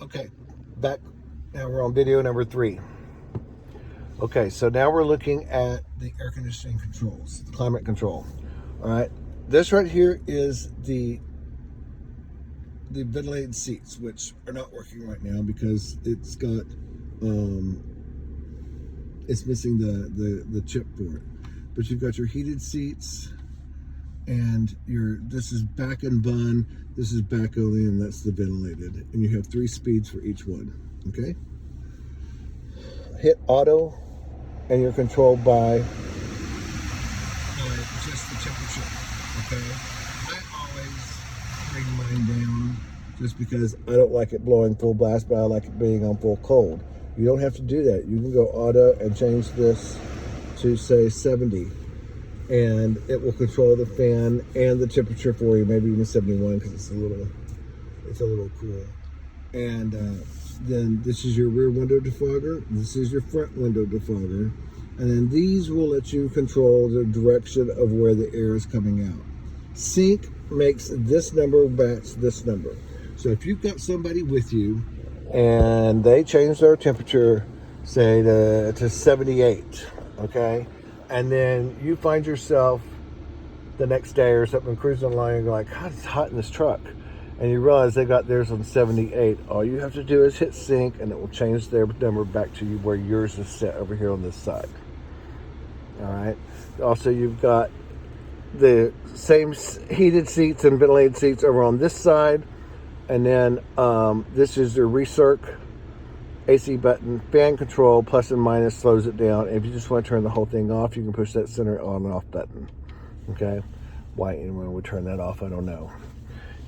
Okay, back. Now we're on video number 3. Okay, so now we're looking at the air conditioning controls, the climate control. All right, this right here is the ventilated seats, which are not working right now because it's got it's missing the chip for it. But you've got your heated seats, and this is back and bun, this is back only, and that's the ventilated. And you have 3 speeds for each one. Okay. Hit auto, and you're controlled by just the temperature. Okay. I always bring mine down just because I don't like it blowing full blast, but I like it being on full cold. You don't have to do that. You can go auto and change this to say 70, and it will control the fan and the temperature for you, maybe even 71 because it's a little cool. And then this is your rear window defogger. This is your front window defogger. And then these will let you control the direction of where the air is coming out. Sync makes this number match this number. So if you've got somebody with you and they change their temperature, say to 78, okay? And then you find yourself the next day or something cruising along and you're like, God, it's hot in this truck. And you realize they got theirs on 78. All you have to do is hit sync and it will change their number back to you where yours is set over here on this side. All right. Also, you've got the same heated seats and ventilated seats over on this side. And then this is your recirc AC button, fan control, plus and minus slows it down. And if you just want to turn the whole thing off, you can push that center on and off button. Okay. Why anyone would turn that off, I don't know.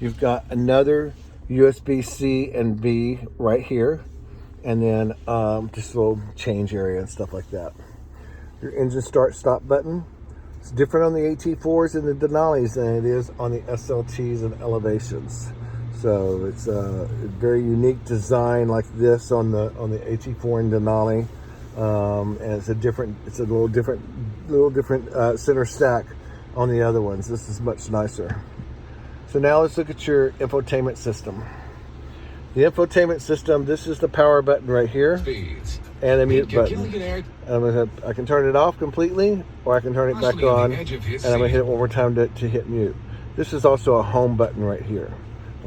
You've got another USB-C and B right here. And then just a little change area and stuff like that. Your engine start stop button. It's different on the AT4s and the Denali's than it is on the SLTs and Elevations. So it's a very unique design like this on the AT4 and Denali. And it's a little different center stack on the other ones. This is much nicer. So now let's look at your infotainment system. The infotainment system, this is the power button right here. And the mute button. I can turn it off completely, or I can turn it back on, and I'm gonna hit it one more time to hit mute. This is also a home button right here.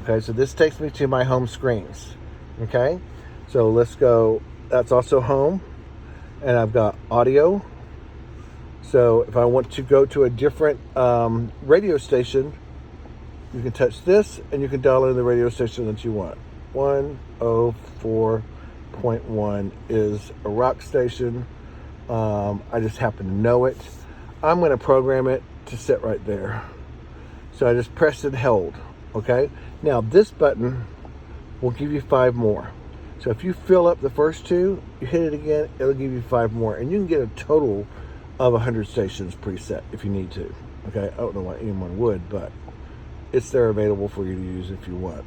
Okay, so this takes me to my home screens. Okay, so let's go, that's also home. And I've got audio. So if I want to go to a different radio station, you can touch this and you can dial in the radio station that you want. 104.1 is a rock station. I just happen to know it. I'm going to program it to sit right there. So I just press and hold. Okay. Now this button will give you 5 more. So if you fill up the first 2, you hit it again, it'll give you 5 more. And you can get a total of 100 stations preset if you need to. Okay. I don't know why anyone would, but it's there available for you to use if you want.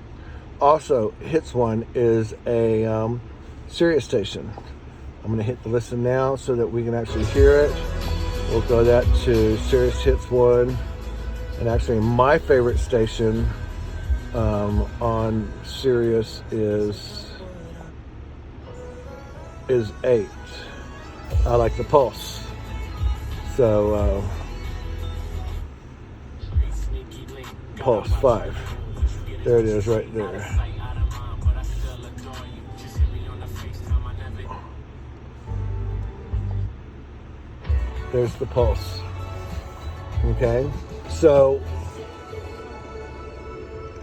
Also, hits one is a Sirius station. I'm going to hit the listen now so that we can actually hear it. We'll go that to Sirius Hits 1. And actually, my favorite station on Sirius is 8. I like the Pulse. So, Pulse 5. There it is right there. There's the Pulse. Okay, so,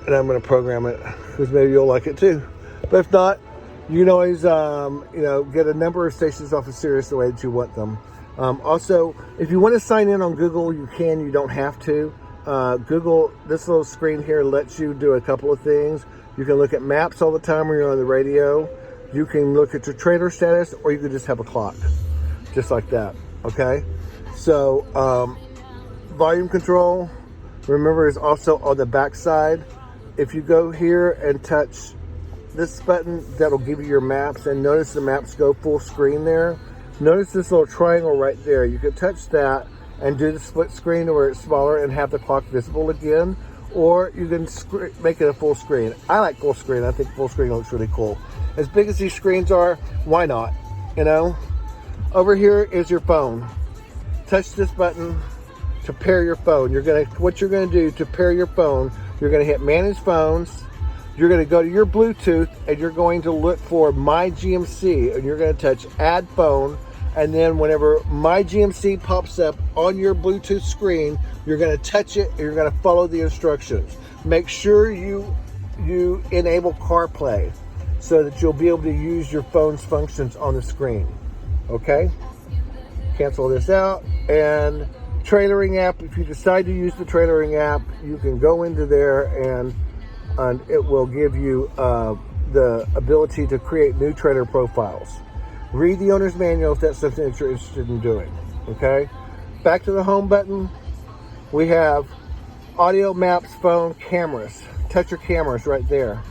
and I'm going to program it because maybe you'll like it too. But if not, you can always, get a number of stations off of Sirius the way that you want them. Also, if you want to sign in on Google, you can. You don't have to. Google, this little screen here lets you do a couple of things. You can look at maps all the time when you're on the radio. You can look at your trailer status, or you can just have a clock, just like that. Okay. So, volume control, remember, is also on the back side. If you go here and touch this button, that'll give you your maps, and notice the maps go full screen there. Notice this little triangle right there. You can touch that and do the split screen where it's smaller and have the clock visible again, or you can make it a full screen. I like full screen. I think full screen looks really cool. As big as these screens are, why not? You know? Over here is your phone. Touch this button to pair your phone. What you're gonna do to pair your phone, you're gonna hit manage phones, you're gonna go to your Bluetooth, and you're going to look for My GMC, and you're gonna touch add phone, and then whenever My GMC pops up on your Bluetooth screen, you're gonna touch it, and you're gonna follow the instructions. Make sure you enable CarPlay so that you'll be able to use your phone's functions on the screen, okay? Cancel this out, and trailering app, if you decide to use the trailering app, you can go into there and it will give you the ability to create new trailer profiles. Read the owner's manual if that's something that you're interested in doing, okay? Back to the home button, we have audio, maps, phone, cameras. Touch your cameras right there.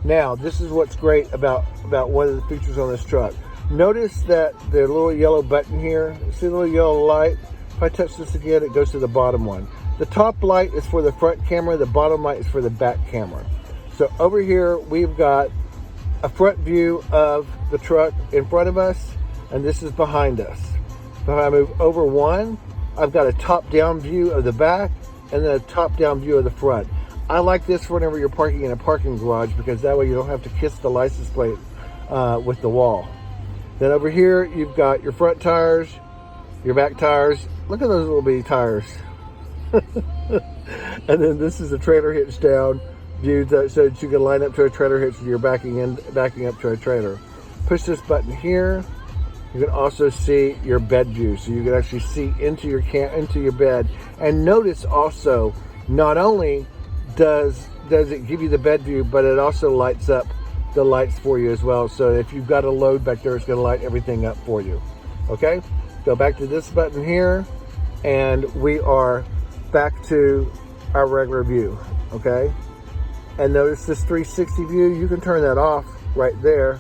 Now, this is what's great about one of the features on this truck. Notice that the little yellow button here, see the little yellow light? If I touch this again, it goes to the bottom one. The top light is for the front camera, the bottom light is for the back camera. So over here, we've got a front view of the truck in front of us, and this is behind us. If I move over one, I've got a top-down view of the back, and then a top-down view of the front. I like this for whenever you're parking in a parking garage, because that way you don't have to kiss the license plate with the wall. Then over here, you've got your front tires, your back tires. Look at those little bitty tires. And then this is a trailer hitch down view so that you can line up to a trailer hitch when you're backing up to a trailer. Push this button here. You can also see your bed view, so you can actually see into your bed. And notice also, not only does it give you the bed view, but it also lights up the lights for you as well. So if you've got a load back there, it's going to light everything up for you. Okay, go back to this button here, and we are back to our regular view. Okay, and notice this 360 view, you can turn that off right there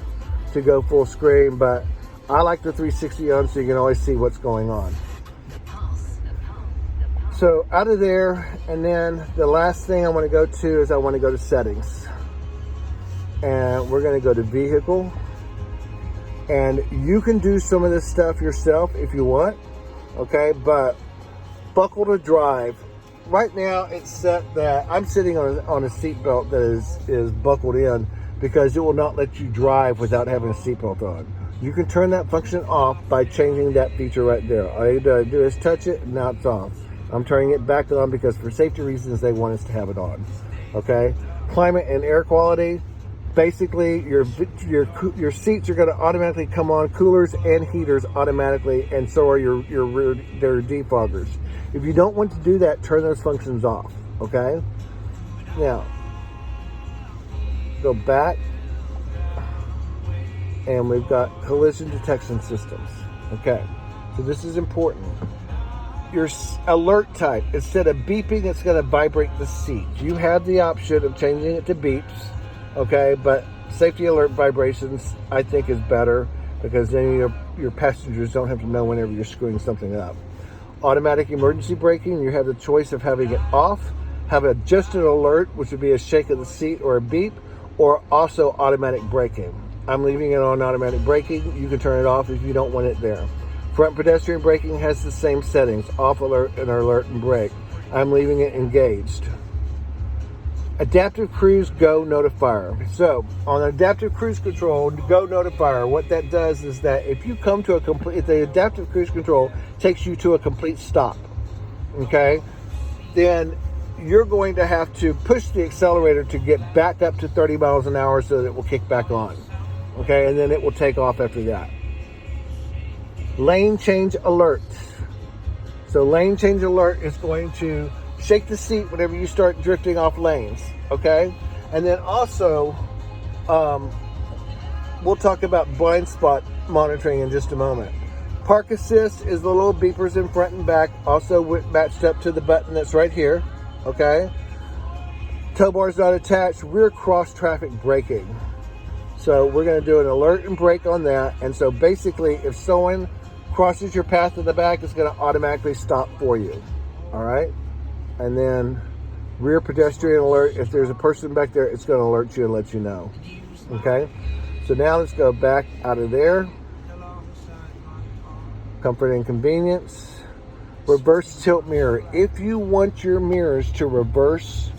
to go full screen, but I like the 360 on so you can always see what's going on. So out of there, and then the last thing I want to go to is I want to go to settings. And we're going to go to vehicle, and you can do some of this stuff yourself if you want, okay? But buckle to drive. Right now it's set that I'm sitting on a seat belt that is buckled in, because it will not let you drive without having a seatbelt on. You can turn that function off by changing that feature right there. All you do is touch it, and now it's off. I'm turning it back on because for safety reasons they want us to have it on. Okay, climate and air quality. Basically, your seats are going to automatically come on, coolers and heaters automatically, and so are your defoggers. If you don't want to do that, turn those functions off. Okay. Now, go back, and we've got collision detection systems. Okay, so this is important. Your alert type, instead of beeping, it's going to vibrate the seat. You have the option of changing it to beeps. Okay, but safety alert vibrations I think is better, because then your passengers don't have to know whenever you're screwing something up. Automatic emergency braking, you have the choice of having it off, have just an alert, which would be a shake of the seat or a beep, or also automatic braking. I'm leaving it on automatic braking. You can turn it off if you don't want it there. Front pedestrian braking has the same settings, off alert and alert and brake. I'm leaving it engaged. Adaptive Cruise Go Notifier. So on Adaptive Cruise Control Go Notifier, what that does is that if you come to if the Adaptive Cruise Control takes you to a complete stop, okay, then you're going to have to push the accelerator to get back up to 30 miles an hour so that it will kick back on, okay, and then it will take off after that. Lane change alert. So lane change alert is going to shake the seat whenever you start drifting off lanes, okay? And then also, we'll talk about blind spot monitoring in just a moment. Park assist is the little beepers in front and back, also matched up to the button that's right here, okay? Tow bar is not attached. Rear cross traffic braking. So we're going to do an alert and brake on that. And so basically, if someone crosses your path in the back, it's going to automatically stop for you, all right? And then Rear pedestrian alert. If there's a person back there, it's going to alert you and let you know. Okay? So now let's go back out of there. Comfort and convenience. Reverse tilt mirror. If you want your mirrors to reverse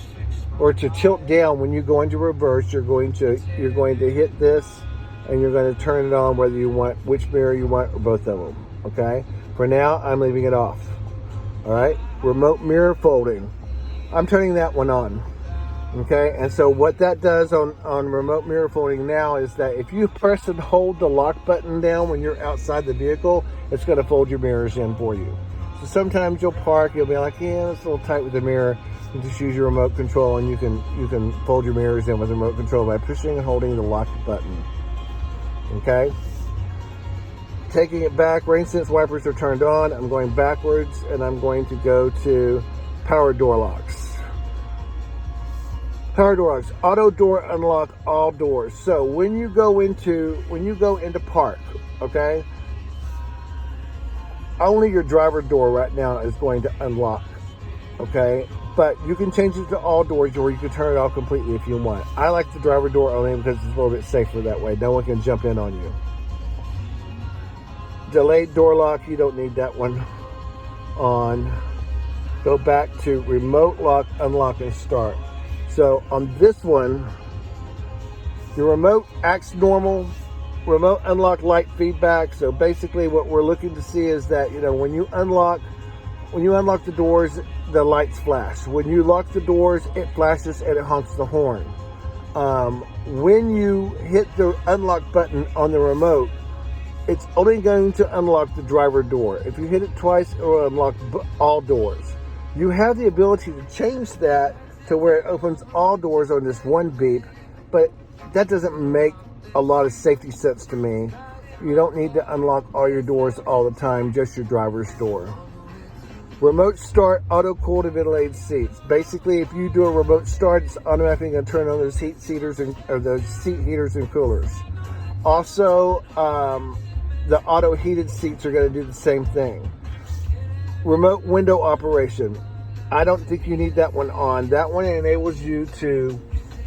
or to tilt down when you go into reverse, you're going to hit this and you're going to turn it on whether you want which mirror you want or both of them. Okay? For now, I'm leaving it off. All right? Remote mirror folding. I'm turning that one on. Okay? And so what that does on remote mirror folding now is that if you press and hold the lock button down when you're outside the vehicle, it's going to fold your mirrors in for you. So sometimes you'll park, you'll be like, yeah, it's a little tight with the mirror. You just use your remote control and you can fold your mirrors in with the remote control by pushing and holding the lock button. Okay? Taking it back, rain sense wipers are turned on. I'm going backwards and I'm going to go to power door locks. Power door locks, auto door unlock all doors. So when you go into park, okay? Only your driver door right now is going to unlock, okay? But you can change it to all doors or you can turn it off completely if you want. I like the driver door only because it's a little bit safer that way. No one can jump in on you. Delayed door lock, you don't need that one on. Go back to remote lock, unlock, and start. So on this one, your remote acts normal. Remote unlock light feedback. So basically what we're looking to see is that, when you unlock the doors, the lights flash. When you lock the doors, it flashes and it honks the horn. When you hit the unlock button on the remote, it's only going to unlock the driver door. If you hit it twice, it will unlock all doors. You have the ability to change that to where it opens all doors on this one beep, but that doesn't make a lot of safety sense to me. You don't need to unlock all your doors all the time, just your driver's door. Remote start, auto cool to ventilated seats. Basically, if you do a remote start, it's automatically going to turn on those seat heaters and coolers. Also, the auto heated seats are going to do the same thing. Remote window operation. I don't think you need that one on. That one enables you to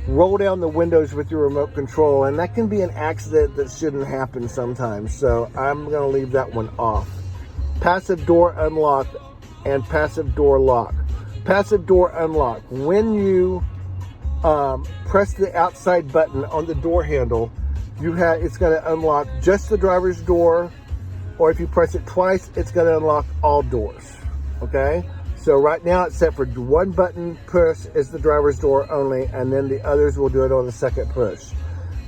roll down the windows with your remote control, and that can be an accident that shouldn't happen sometimes. So I'm going to leave that one off. Passive door unlock and passive door lock. Passive door unlock. When you press the outside button on the door handle, it's going to unlock just the driver's door, or if you press it twice, it's going to unlock all doors. Okay? So right now it's set for one button push is the driver's door only, and then the others will do it on the second push.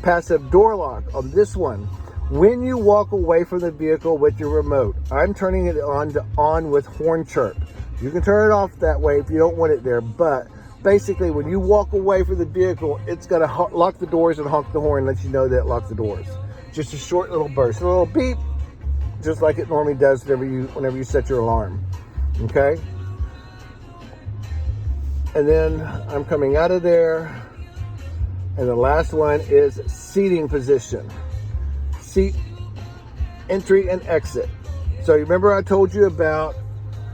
Passive door lock on this one. When you walk away from the vehicle with your remote, I'm turning it on with horn chirp. You can turn it off that way if you don't want it there, but basically when you walk away from the vehicle, it's going to lock the doors and honk the horn and let you know that it locked the doors. Just a short little burst, a little beep, just like it normally does whenever you set your alarm. Okay? And then I'm coming out of there. And the last one is seating position. Seat entry and exit. So you remember I told you about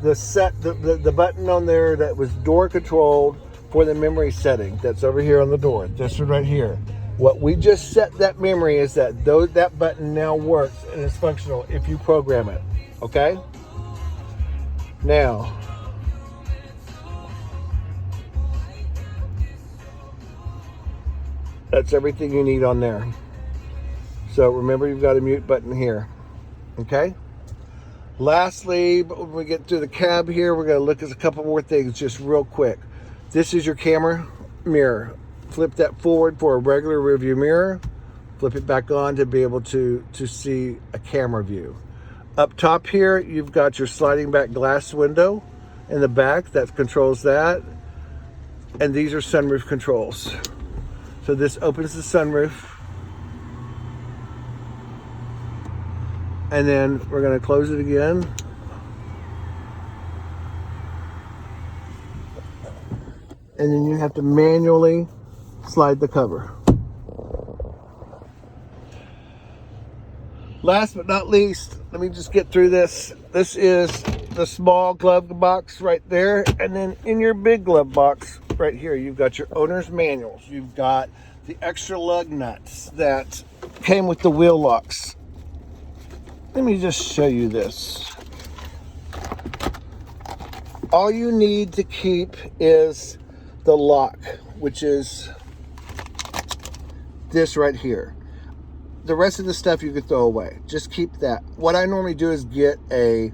the button on there that was door controlled for the memory setting. That's over here on the door. This one right here. What we just set that memory is that that button now works and is functional if you program it. Okay? Now, that's everything you need on there. So remember, you've got a mute button here. Okay? Lastly, when we get to the cab here, we're going to look at a couple more things just real quick. This is your camera mirror. Flip that forward for a regular rear view mirror. Flip it back on to be able to see a camera view. Up top here, you've got your sliding back glass window in the back that controls that. And these are sunroof controls. So this opens the sunroof. And then we're going to close it again. And then you have to manually slide the cover. Last but not least, let me just get through this. This is the small glove box right there. And then in your big glove box, right here, you've got your owner's manuals. You've got the extra lug nuts that came with the wheel locks. Let me just show you this. All you need to keep is the lock, which is this right here. The rest of the stuff you could throw away. Just keep that. What I normally do is get a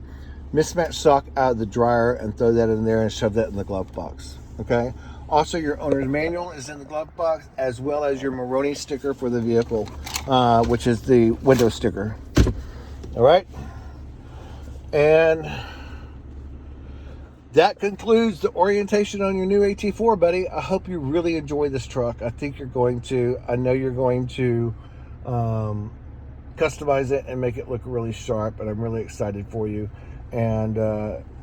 mismatched sock out of the dryer and throw that in there and shove that in the glove box. Okay? Also, your owner's manual is in the glove box, as well as your Moroni sticker for the vehicle, which is the window sticker. All right? And that concludes the orientation on your new AT4, buddy. I hope you really enjoy this truck. I think you're going to. I know you're going to customize it and make it look really sharp, and I'm really excited for you. And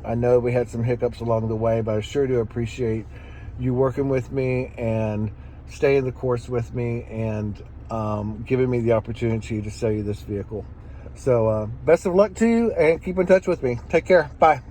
I know we had some hiccups along the way, but I sure do appreciate you working with me and staying the course with me and giving me the opportunity to sell you this vehicle. So best of luck to you, and keep in touch with me. Take care. Bye.